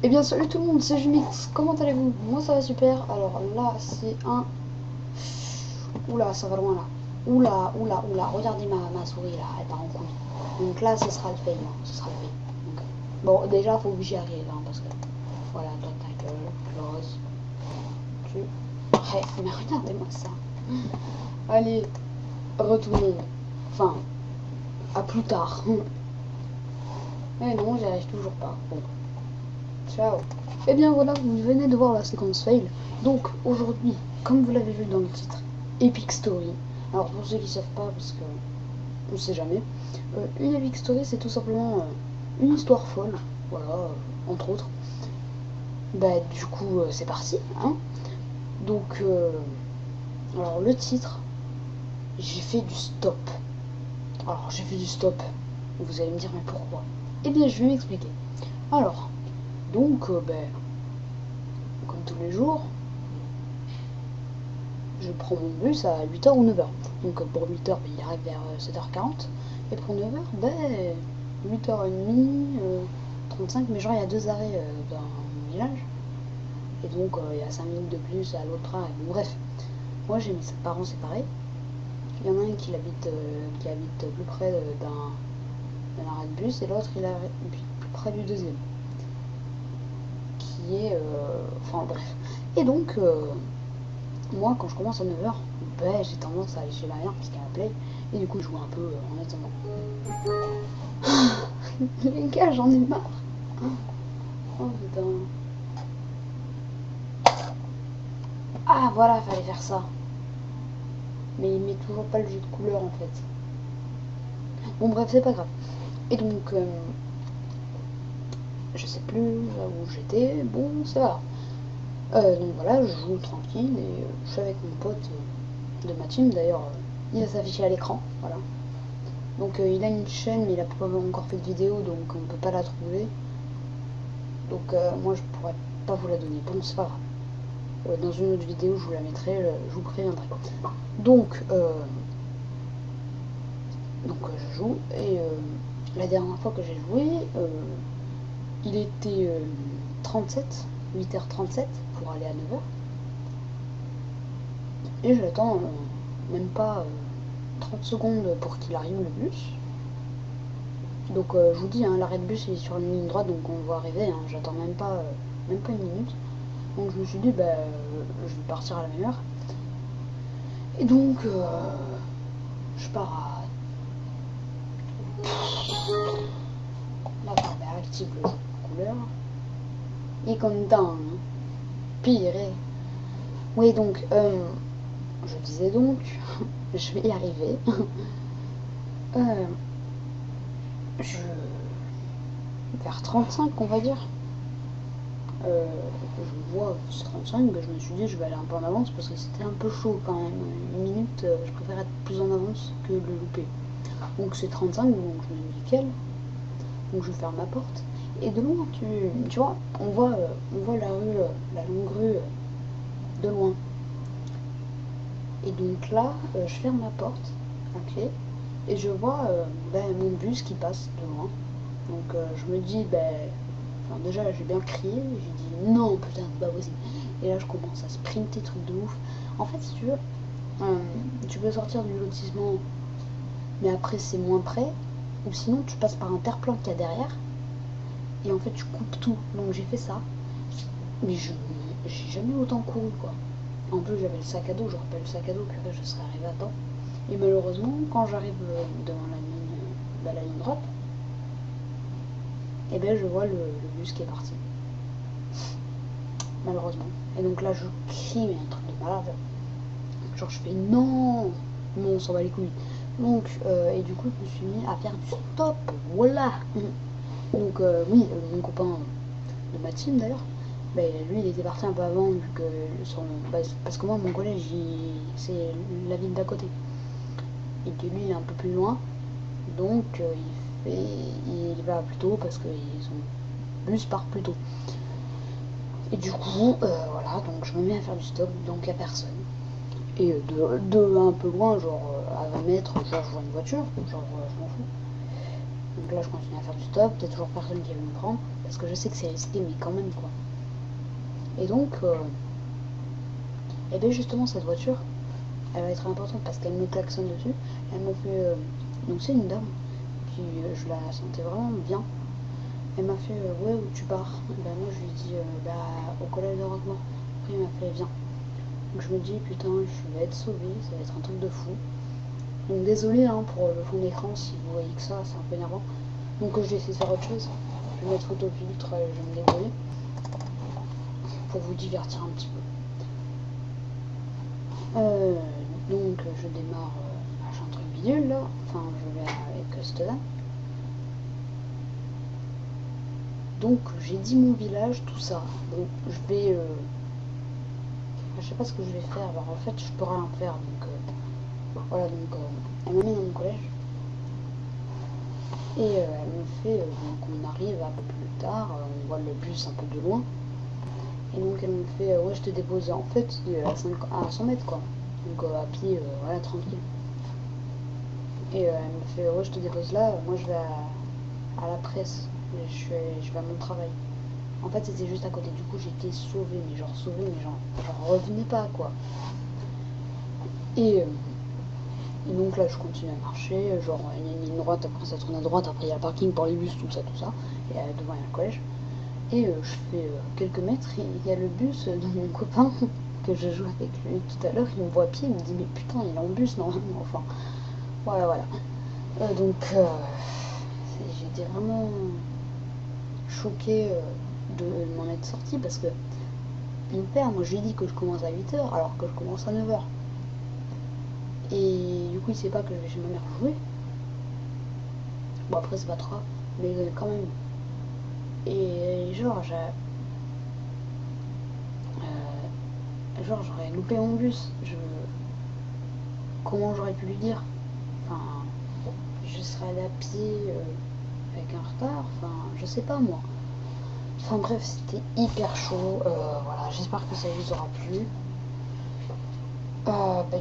Eh bien salut tout le monde, c'est Jumix, comment allez-vous? Moi ça va super, alors là c'est un... Oula, ça va loin là. Oula, oula, oula, regardez ma souris là, elle part en couille. Donc là ce sera le fail, hein, ce sera le fail. Donc, bon déjà faut que j'y arrive, hein, parce que... Voilà, toi ta gueule, close. Tu... Ouais, mais regardez-moi ça. Allez, retournons. Enfin, à plus tard. Mais non, j'y arrive toujours pas. Bon. Ciao. Et bien voilà, vous venez de voir la séquence fail. Donc aujourd'hui, comme vous l'avez vu dans le titre, Epic Story. Alors pour ceux qui ne savent pas, parce que on ne sait jamais, une Epic Story c'est tout simplement une histoire folle. Voilà, entre autres. Bah du coup c'est parti, hein. Donc alors le titre, j'ai fait du stop. Alors j'ai fait du stop. Vous allez me dire mais pourquoi? Eh bien je vais m'expliquer. Alors, donc ben, comme tous les jours, je prends mon bus à 8h ou 9h. Donc pour 8h, ben, il arrive vers 7h40. Et pour 9h, ben, 8h30, 35, mais genre il y a 2 arrêts dans mon village. Et donc il y a 5 minutes de plus à l'autre arrêt. Bon, bref, moi j'ai mes parents séparés. Il y en a un qui habite plus près d'un arrêt de bus et l'autre il habite plus près du deuxième. Qui est... enfin bref. Et donc... moi, quand je commence à 9h, ben, j'ai tendance à aller chez ma mère parce qu'elle m'appelait. Et du coup, je joue un peu en attendant. Les gars, j'en ai marre. Oh putain. Ah voilà, fallait faire ça. Mais il met toujours pas le jeu de couleur en fait. Bon bref, c'est pas grave. Et donc, je sais plus où j'étais. Bon, ça va. Donc voilà, je joue tranquille et je suis avec mon pote de ma team. D'ailleurs, il va s'afficher à l'écran. Voilà. Donc il a une chaîne mais il a pas encore fait de vidéo donc on peut pas la trouver. Donc moi je pourrais pas vous la donner. Bon c'est pas grave. Dans une autre vidéo je vous la mettrai, je vous préviendrai. Donc je joue et la dernière fois que j'ai joué il était 37, 8h37 pour aller à 9h. Et j'attends même pas 30 secondes pour qu'il arrive le bus. Donc je vous dis, hein, l'arrêt de bus est sur une ligne droite, donc on va arriver, hein, j'attends même pas une minute. Donc je me suis dit, bah, je vais partir à la même heure. Et donc, je pars à... Là, bah, active le jeu de couleur. Il est content, hein. Pire. Oui, donc, je disais donc, je vais y arriver. Je... Vers 35, on va dire. Je vois 35, ben je me suis dit je vais aller un peu en avance parce que c'était un peu chaud quand même. Une minute, je préfère être plus en avance que le louper. Donc c'est 35, donc je me dis nickel. Donc je ferme ma porte. Et de loin, tu vois, on voit la rue, la longue rue de loin. Et donc là, je ferme ma porte à clé et je vois ben, mon bus qui passe de loin. Donc je me dis, ben, enfin, déjà j'ai bien crié, j'ai dit non putain c'est pas possible. Et là je commence à sprinter truc de ouf. En fait si tu veux, tu peux sortir du lotissement mais après c'est moins près. Ou sinon tu passes par un terre-plein qu'il y a derrière. Et en fait tu coupes tout. Donc j'ai fait ça. Mais j'ai jamais autant couru quoi. En plus j'avais le sac à dos, je rappelle le sac à dos que je serais arrivé à temps. Et malheureusement quand j'arrive devant la ligne droite, et ben je vois le bus qui est parti. Malheureusement. Et donc là je crie mais un truc de malade. Genre je fais non, on s'en va les couilles. Donc et du coup je me suis mis à faire du stop. Voilà. Donc oui, mon copain de ma team d'ailleurs, ben, lui il était parti un peu avant vu que parce que moi mon collège c'est la ville d'à côté. Et que lui il est un peu plus loin. Donc il va plus tôt parce que son bus part plus tôt. Et du coup, voilà, donc je me mets à faire du stop, donc il n'y a personne. Et de un peu loin, genre à 20 mètres, genre je vois une voiture, genre je m'en fous. Donc là je continue à faire du stop, il n'y a toujours personne qui veut me prendre. parce que je sais que c'est risqué, mais quand même quoi. Et donc, et bien justement cette voiture, elle va être importante parce qu'elle me klaxonne dessus. Elle m'a fait, donc c'est une dame qui, je la sentais vraiment bien. Elle m'a fait, ouais, où tu pars? Ben moi je lui ai dit, bah au collège de Roquemort. Après il m'a fait, viens. Donc je me dis, putain, je vais être sauvée, ça va être un truc de fou. Donc désolé hein, pour le fond d'écran si vous voyez que ça, c'est un peu énervant. Donc je vais essayer de faire autre chose. Je vais mettre photofiltre, je vais me débrouiller pour vous divertir un petit peu. Donc je démarre machin truc bidule là, enfin je vais avec cette dame. Donc j'ai dit mon village, tout ça. Donc je vais, je sais pas ce que je vais faire. Alors en fait je peux rien faire donc voilà donc elle m'a mis dans mon collège et elle me fait donc on arrive un peu plus tard, on voit le bus un peu de loin et donc elle me fait ouais je te dépose en fait à 100 mètres quoi. Donc à pied, voilà, tranquille. Et elle me fait, ouais, je te dépose là, moi je vais à la presse, je vais à mon travail. En fait, c'était juste à côté, du coup j'étais sauvée, mais genre revenais pas quoi. Et donc là je continue à marcher, genre il y a une ligne droite, après ça tourne à droite, après il y a le parking pour les bus, tout ça, et devant il y a le collège. Et je fais quelques mètres, et il y a le bus de mon copain que je joue avec lui tout à l'heure, il me voit à pied, il me dit mais putain il est en bus normalement, enfin voilà. Donc j'étais vraiment choquée de m'en être sortie parce que mon père, moi je lui ai dit que je commence à 8 h alors que je commence à 9 h. Et du coup il sait pas que je vais chez ma mère jouer. Bon après c'est pas trop, mais quand même. Et genre j'aurais loupé mon bus. Comment j'aurais pu lui dire? Enfin, je serais allée à pied avec un retard, enfin je sais pas moi. Enfin bref, c'était hyper chaud. Voilà, j'espère que ça vous aura plu.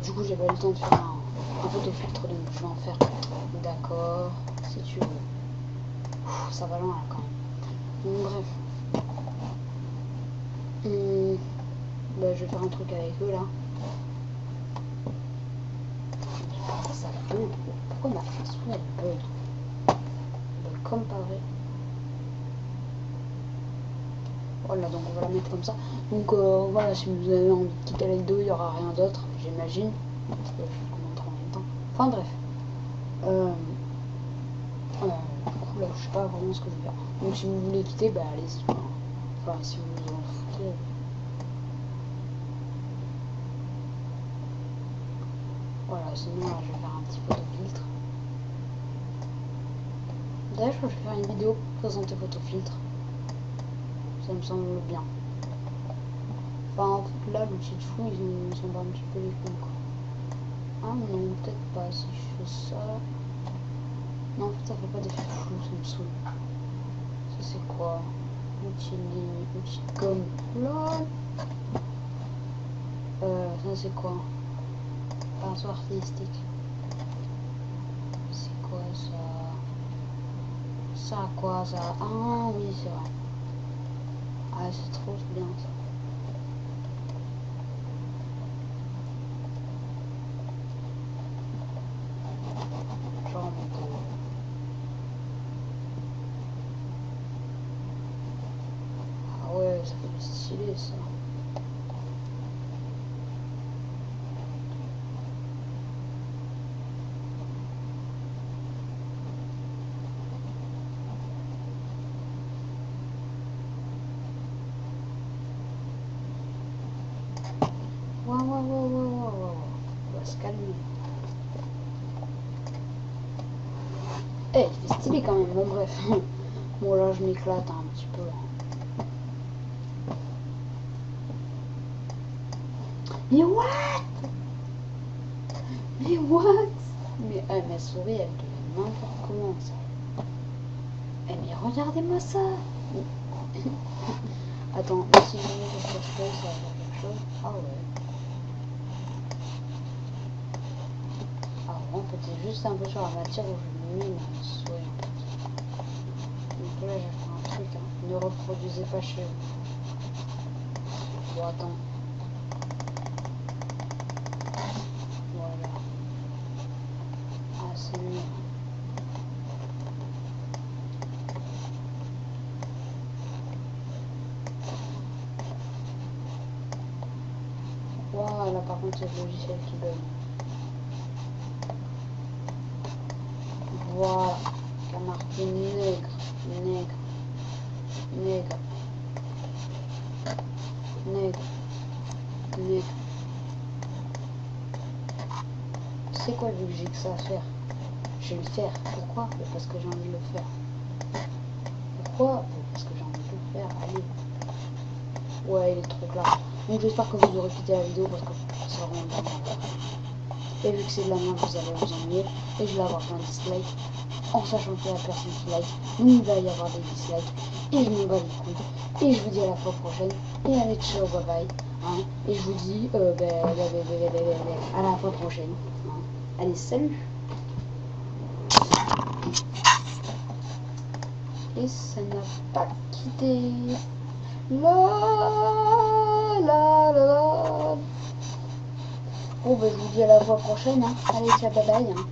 Du coup, j'ai pas eu le temps de faire un photofiltre, donc je vais en faire. D'accord, si tu veux. Ça va loin là quand même. Donc, bref. Je vais faire un truc avec eux là. Pourquoi ça bug? Pourquoi ma façon elle bug? Comme pas vrai. Voilà, donc on va la mettre comme ça. Donc voilà, si vous avez envie de quitter la vidéo, il n'y aura rien d'autre, j'imagine. Parce que je vous montre en même temps. Enfin bref. Du coup là, je sais pas vraiment ce que je vais faire. Donc si vous voulez quitter, bah allez-y. Enfin, si vous vous en foutez. Voilà, sinon là, je vais faire un petit photofiltre. D'ailleurs, je vais faire une vidéo présenter photofiltre. Ça me semble bien. Enfin, là, l'outil de fou, ils sont pas un petit peu les cons, quoi. Ah non, peut-être pas si je fais ça. Non, en fait, ça fait pas d'effet flou, ça me saoule. Ça, c'est quoi? Outil de gomme. Là. Ça, c'est quoi? Pinceau artistique. C'est quoi ça? Ça, quoi ça? Ah oui, c'est vrai. Ah, c'est trop bien ça. Genre en mode. Ah ouais, ça fait stylé ça. Waouh. On va se calmer. Eh, il fait stylé quand même. Bon, bref. Bon, là, je m'éclate un petit peu. Mais what? Mais what? Mais ma souris, elle devient n'importe comment ça. Eh, mais regardez-moi ça. Attends, si je mets sur Flashplay, ça va faire quelque chose. Ah ouais. Ah ouais, en fait, c'est juste un peu sur la matière où je mets ma souris en fait. Donc là, j'ai fait un truc, hein. Ne reproduisez pas chez vous. Bon, attends. Voilà. Ah, c'est mieux. Voilà, par contre, c'est le logiciel qui bug. Voilà. Qui a marqué nègre, nègre, nègre, nègre, nègre. C'est quoi, vu que j'ai que ça à faire? Je vais le faire. Pourquoi? Parce que j'ai envie de le faire. Pourquoi? Parce que j'ai envie de le faire. Allez. Ouais, il est trop clair. Donc j'espère que vous aurez quitté la vidéo parce que c'est vraiment bien. Et vu que c'est de la merde, vous allez vous ennuyer. Et je vais avoir plein de dislikes. En sachant qu'il y a personne qui like. Donc il va y avoir des dislikes. Et je m'en bats les couilles. Et je vous dis à la fois prochaine. Et allez, ciao, bye bye. Hein. Et je vous dis à la fois prochaine. Hein. Allez, salut. Et ça n'a pas quitté. La la la la. Bon, bah, je vous dis à la fois prochaine. Hein. Allez, ciao, bye bye. Hein.